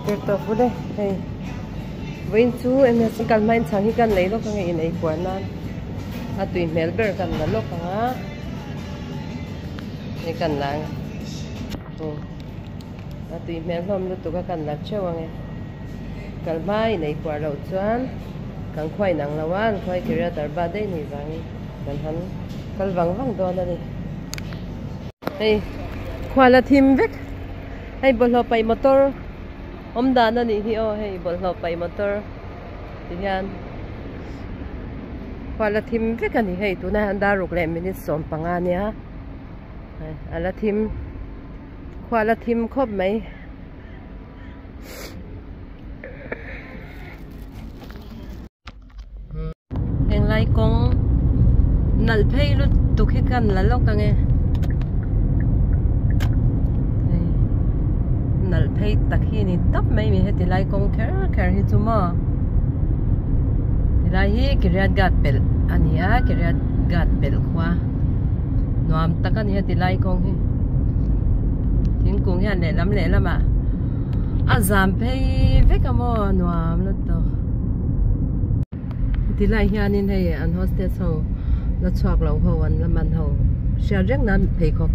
Cái tàu phụ đây, hey, với chú em sẽ cần mai sáng khi cần lấy lúc cái ngày này quán ăn, tùy Melbourne cần là lúc hả, này cần là, tùy Melbourne lúc tụi cần là chơi nghe, cần mai này quả đậu chuan, cần khoai nắng là ăn, khoai kia ra tờ ba đây này vàng, cần hắn, cần vắng vắng đó đây, hey, khoai là thêm vết, hey, bol hộp bay motor. Đàn nó hi hay bol hộp bay motor thì yan khoa là thím với cái này hay tụi này đã rục lem mình xóm bằng anh nhá là thím khoa là thím khóc mấy hiện lại con nal pay luôn tụi cái cần là lâu cả nghe nal pay tắc hi ni tấp mấy mi hết thì lại con care hi chú mà thì lại hi kiriat gat pel anh ya kiriat gat pel khoa nuam tắc anh hết thì lại con hi tiếng cùng hi lẻ lắm à azam pay với cái mò nuam luôn to thì lại hi anh hay anh hostess hầu là choạc lâu hầu anh là man hầu share rắc nan pay khóc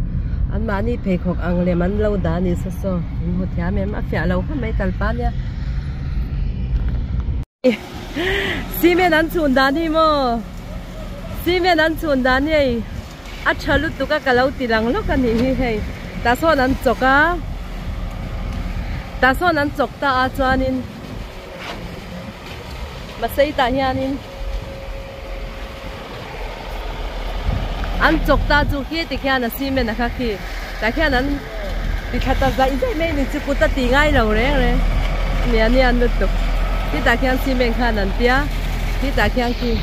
anh mà đi pay khóc anh làm anh lâu đã đi sao một tháng em ăn phải lâu không mấy tal pa nha xí men ăn chuồn đàn đi mò xí men ăn chuồn đàn này ăn chả lúc tụi cái lâu tì lăng lúc cái này hay ta số ăn chọc á ta số ăn chọc ta ăn cho anh mà xây ta nha anh ăn chọc ta chú kia thì kia là xí men là khác kia tại kia là thì thật là dạy mấy mình chỉ cút tì ngay rồi đấy nè ăn được tục thì tại kia xí men khá năn tia thì tại kia kia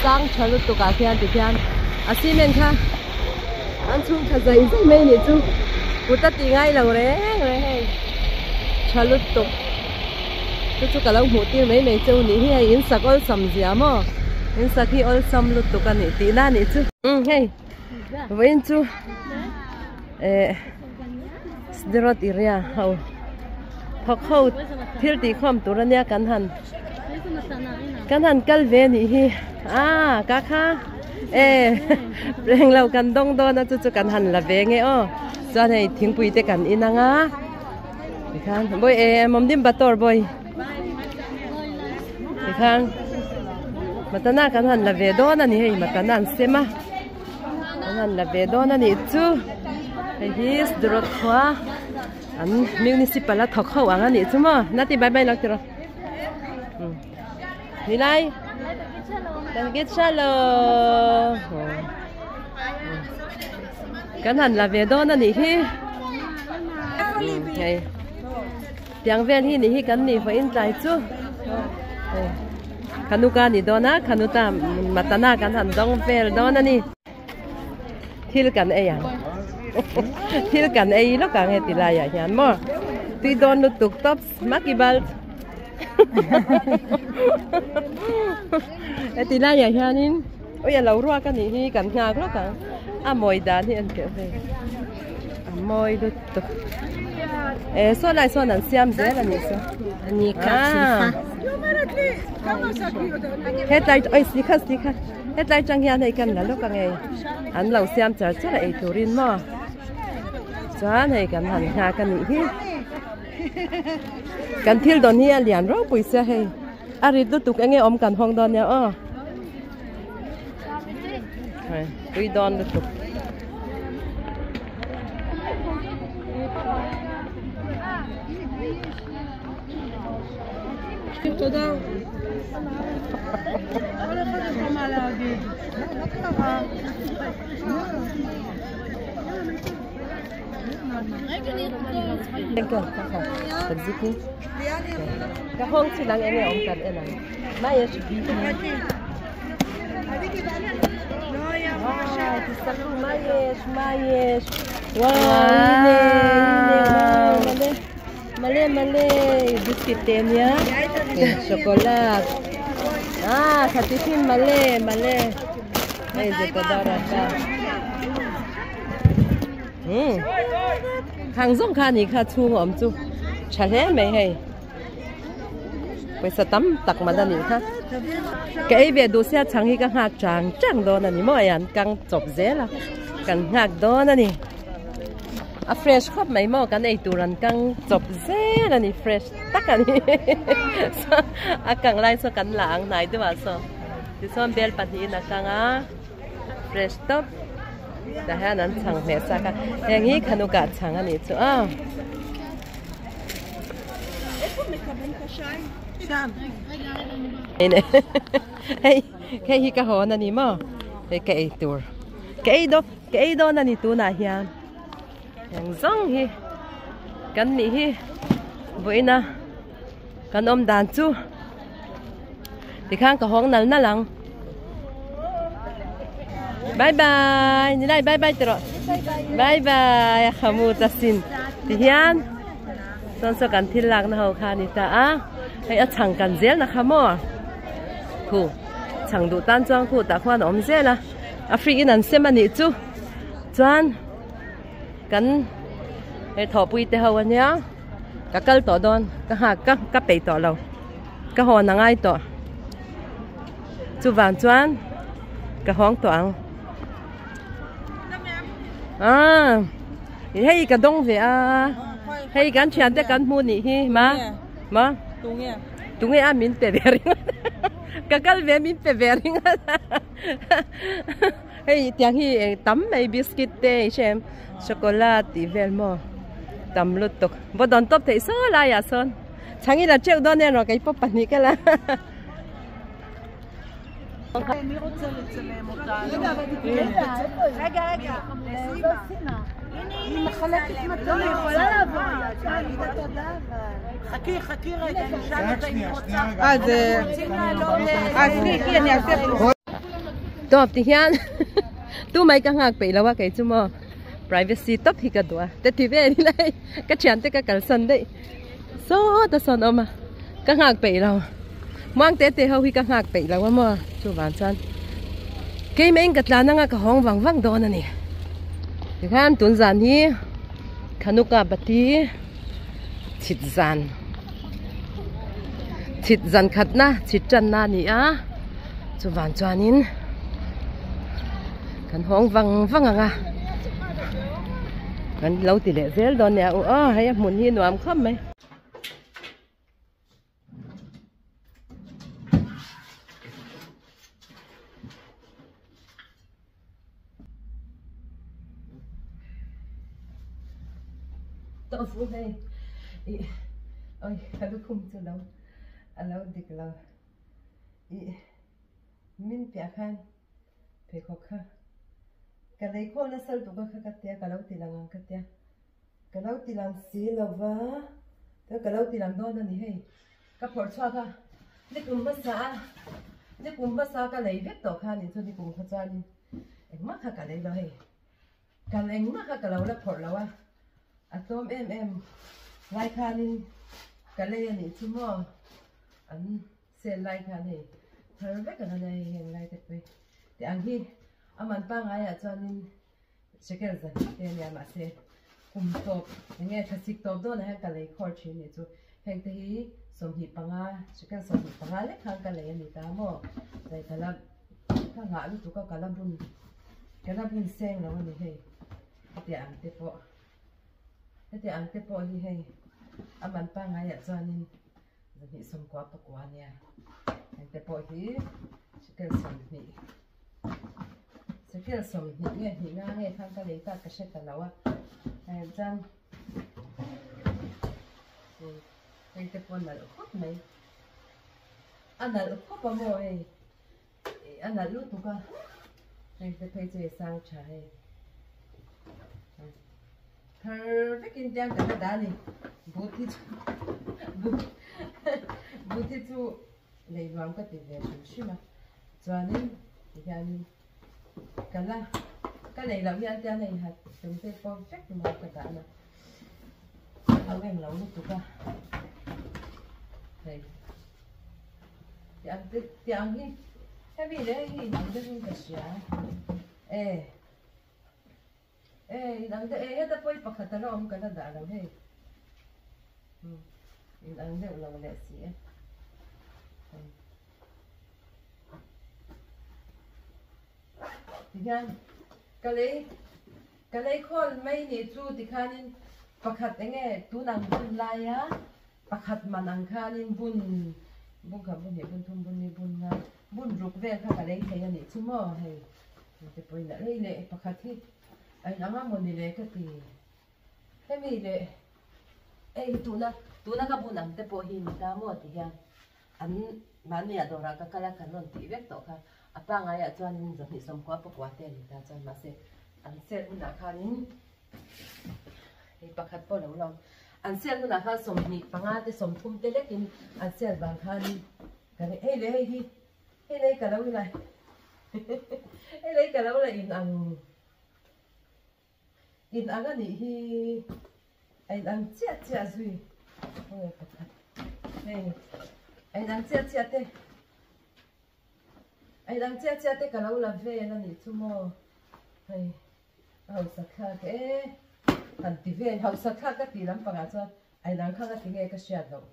sang chả lúc tụi kia thì kia xí men khá ăn chung thật dạy mấy mình chú cút tì ngay rồi đấy chả lúc tục chú cả lâu một tiếng mấy mình chú ní hay in sạc ol sầm gì mà in sạc khi ol sầm lúc tụi cái này tí na này chú hey với chú Sderot area hầu học hầu thiếu tí không tụi anh cắn hẳn cal về nhỉ hi cá kha rèn lâu cắn đông đó nó chú cắn hẳn là về nghe cho này tiếng bùi tê cắn in á thì khang bôi mồm đêm bắt tор bôi thì khang mà ta na cắn hẳn là về đó nè nhỉ mà cắn hẳn xem á cắn hẳn là về đó nè nhỉ chú hi Sderot khoa anh municipal là thọc khẩu anh ấy chứ mà nãy thì bye lạc rồi đi lại đang get shallow cái hẳn là về đó nè nhỉ hay tiếng Việt hi nhỉ cái này phải in lại chứ Khanukah nhỉ đó na Khanukah mà ta na cái hẳn đông về đó nè nhỉ thiếu cái này à thiếu cái này nó càng hết thì lại à nhỉ mà tuy đón nó tục top makibal thì lại à nhỉ nín ôi giờ lâu rồi cái này càng ngạc lắm cả mồi đàn thì anh kiểu về mồi nó tục số lại sốนั้นxem dễ là nhỉ sao nhỉ cả hết lại ôi xí khát hết lại chẳng hiện này cần là lúc càng ngày anh lâu xem chờ chắc là turin mà cho này cần hẳn hà cần nhỉ cần thiếu đòn hi liền rồi bùi xe hay ari tục anh nghe cần hong đòn nha bùi đòn tục cái hông chỉ là nghe ông cần em này mai chụp đi male biscuit tem ya chocolate khatifin male ay zekadara ka hàng giống khan thì khan chung ẩm chung chả lẽ mày hay bây giờ tắm tặc mà đàn ha cái về đồ xe chẳng hi cái hạt chẳng đó là ni mọi anh càng chọc dễ là càng hạt đó là ni fresh khắp mấy mò cái này tụi anh càng chọc dễ là ni fresh tất cả ni càng lại số càng lạng này đúng không sao thì số bel bát hi là càng fresh top đã hai anh chẳng mẹ sao cả Eng Kut Khanukah chẳng anh chứ này cái hi cái hồ này mà cái tour cái đó này tour này hiền yang zong hi cái này hi vậy na cái ông đàn chú thì khang cái hong nal na lang bye bye ni lại bye bye rồi bye bye kamu tasin thì hiền son so kan thil lak na ho kha ni ta hay chẳng cần dễ là khám mò khu chẳng đủ tan trang khu ta khoan ôm dễ là free in xem anh chú chuan cần hay thọ bụi tê hậu anh nhá cái câu tỏ đòn cái hạt cái bể tỏ lâu cái hồ nàng ai tỏ chú vàng chuan cái hoang toang hay cái đông về hay cái chuyện đấy cái mua nị hi mà tung nghe min pe vering kakal ve min pe vering hey tiang hi tam mai biscuit te xem chocolate ti vel mo tam lut tok bo don top te so la ya son changi la cheu don ne ro kai pop pani kala אני רוצה לצלם אותה. רגע. אני מחלקת מתנות. לא יכולה לעבור. חכי רגע, אני אשאל אותה אם היא רוצה. תני, אני אעשה פה. טוב, תיכן. tu mấy cái ngạc bị là cái chú mò privacy top thì cái đó. Thế thì về đi lại cái chuyện thế cái sân đấy. Số ta sân ôm mà. Cái ngạc bị là mang tết hậu khi cái ngạc bị là mà chú vạn chân. Cái mấy cái là năng cái hong vang đó nè. Thì khán tuần giàn hi Khanukah bát hi thịt giàn khát na thịt chân na nè chú vạn chân in cái hong vang cái lâu thì để dễ đó nè hay muốn hi nuam khăm mấy tôi phụ hay ôi cái lúc không cho đâu anh lâu đi cái lâu mình bịa khăn phải khó khăn cái này khó là sao tụi cái tia cái lâu thì làm cái lâu thì làm xí là vả cái lâu thì làm đó là gì hay cái phở choa cả đi cùng bát sa cái này biết tổ khăn thì thôi đi cùng khăn choa đi em mắc cái này rồi cái này mắc cái lâu là phở lâu atom em lai khanin kale ni chumo an se lai khani thar ve kana nei hen lai te pe te ang hi aman pa ngai a chanin sekel za te nya ma se kum top nge thasik top do na kale khor chi ni chu heng te hi som hi panga sekel som hi panga le khang kale ni ta mo dai kala ka nga lu tu ka kala bun seng lo ni he te ang te po thế anh tiếp bỏ đi hay anh bán pa ngay ở cho nên giờ bị sống quá bạc quá nha anh tiếp bỏ thì sẽ kêu sống nhỉ nghe ngang nghe thằng cái lấy ta cái xe cái lâu anh chăng anh tiếp bỏ là khóc mấy anh là khóc bao nhiêu ấy anh là lúc tụi con anh tiếp thấy chơi sang trái perfect in tiếng cái đó này bút thì chú lấy làm cái gì để chú mà cho nên thì anh cái này làm như anh này hạt chúng tôi perfect mà cái đó này ông em nấu lúc tụi đây thì anh đi cái gì đấy thì nấu được cái gì nang de ta poi pakhat lo am kana da lo he in ang deuh lo le si hian kalei khol mai ni chu tikhanin pakhat enge tunang bun laia pakhat manang khanin bun kha bun ni bun thum bun ni bun na bun ruk ve kha kalei thei ani chumo hei te poina le pakhat hi ai anga moni le ka ti hemi le ei tuna ka bunam te po hi ta mo ti hian an mania dora ka kala kan ron ti vek to kha apa nga ya chuan in zami som kwa pakwa te ni ta chuan ma se an sel na khanin ei pakhat po lo long an sel na kha som ni panga te som thum te lekin an sel bang khanin kan ei le hei le ka lo lai ei le ka lo lai in ang ani hi ai ang chia zui oi pakhat hei ai ang chia te ai đang chia te cả lâu là về là nhỉ chú mò hay hậu sắc khác cái hẳn tí về hậu sắc khác cái tí lắm bằng cho ai đang khác cái nghe cái share đâu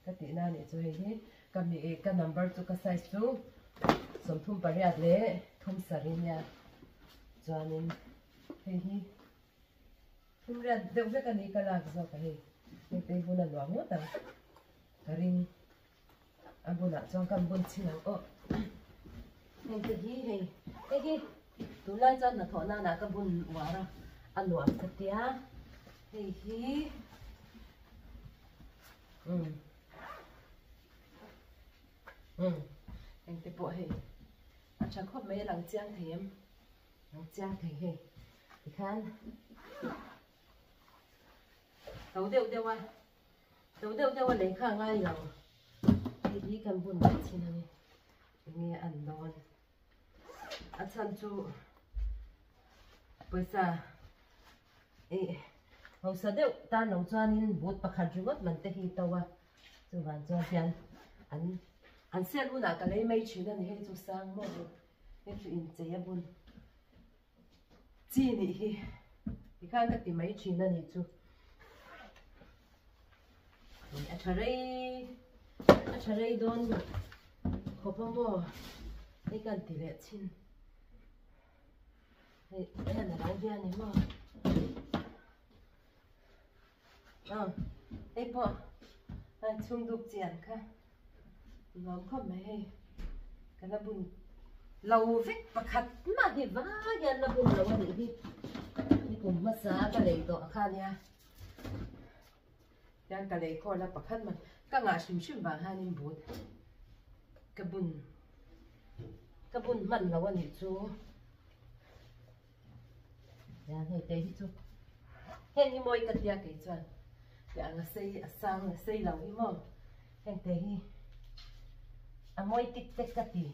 cái tí na nhỉ chú hay cái mi cái number chú cái size chú sống thum bari à lẽ thum sarin nha cho nên hay thum ra đâu biết cái này cái là cái gì cái tay vun là loãng nhất à cái ring anh vun là trong căn vun chín nào hei te hi hei tu lai chan na thona na ka bun wara anuam khatia hei hi hei te po hei acha khop me lang chiang thei hei thì khan tàu deu lấy khang ai nào thì kan bun na chin ani nghe ăn đòn ăn chân chú bây giờ hậu sa đeo ta nấu cho nên bột bạc hạt trung quốc mình tới khi tàu à chú bạn cho tiền ăn xe luôn à cái lấy mấy chuyện này hay chú sang mua hay chú in chế bún chi này thì khang cái tìm mấy chuyện này chú ăn chơi đòn khổ phong bò đây cần tỷ lệ chín đây là đóng viên này mà đây bò chung đục chèn cả ngon không mấy cái là bún lâu vết và khát mà thì vá nhà là bún lâu này đi cùng mất giá cái này to khá nha yang cái này coi là bạc khát mà các ngã xìm vàng hai nem bún cái bún mặn là quan hệ chú, nhà này đây chú, hiện như mỗi cái tia cái chuyện, nhà là xây sang là xây lầu như mò, hiện đây mỗi tích cái gì,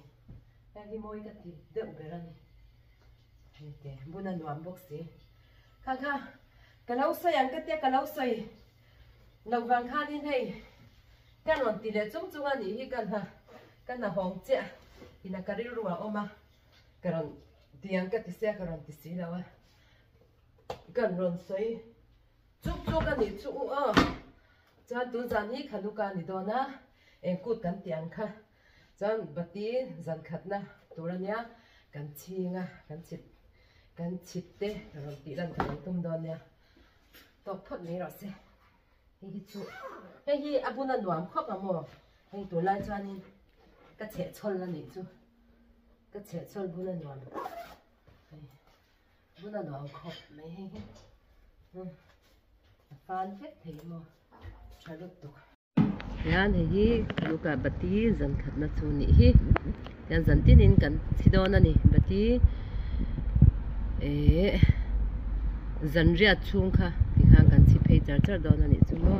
hiện như mỗi cái gì đỡ bể ra này, hiện đây bún ăn hoàn bốc xí, kha cái lâu xây ăn cái tia cái lâu xây, lâu vàng khan đi này, cái nón tỷ lệ chung anh ấy cái là hồng chia thì là cái rượu oma cái ron tiếng cái tít cái ron tít xí đâu á cái ron xoay chúc cái này chúc cho tu dân hi Khanukah này đó na Eng Kut kan tiếng kha cho bát tí dân khát na tu ra nhá kan chi nga kan chít te ron tí lần cái tum đó nha top phật này rồi xe hi chu hi abuna nuam khóc à mò hi tu lai cho nên cái trẻ chôn là nị chú cái trẻ chôn bún là ngon khóc mấy hay phan hết thì mà trái lúc tục yan hi Khanukah bát tí dân khát na chú nị hi yan dân tin in kan si do na nị bát tí dân riat chung kha thì khang kan si phê char đó na nị chú mo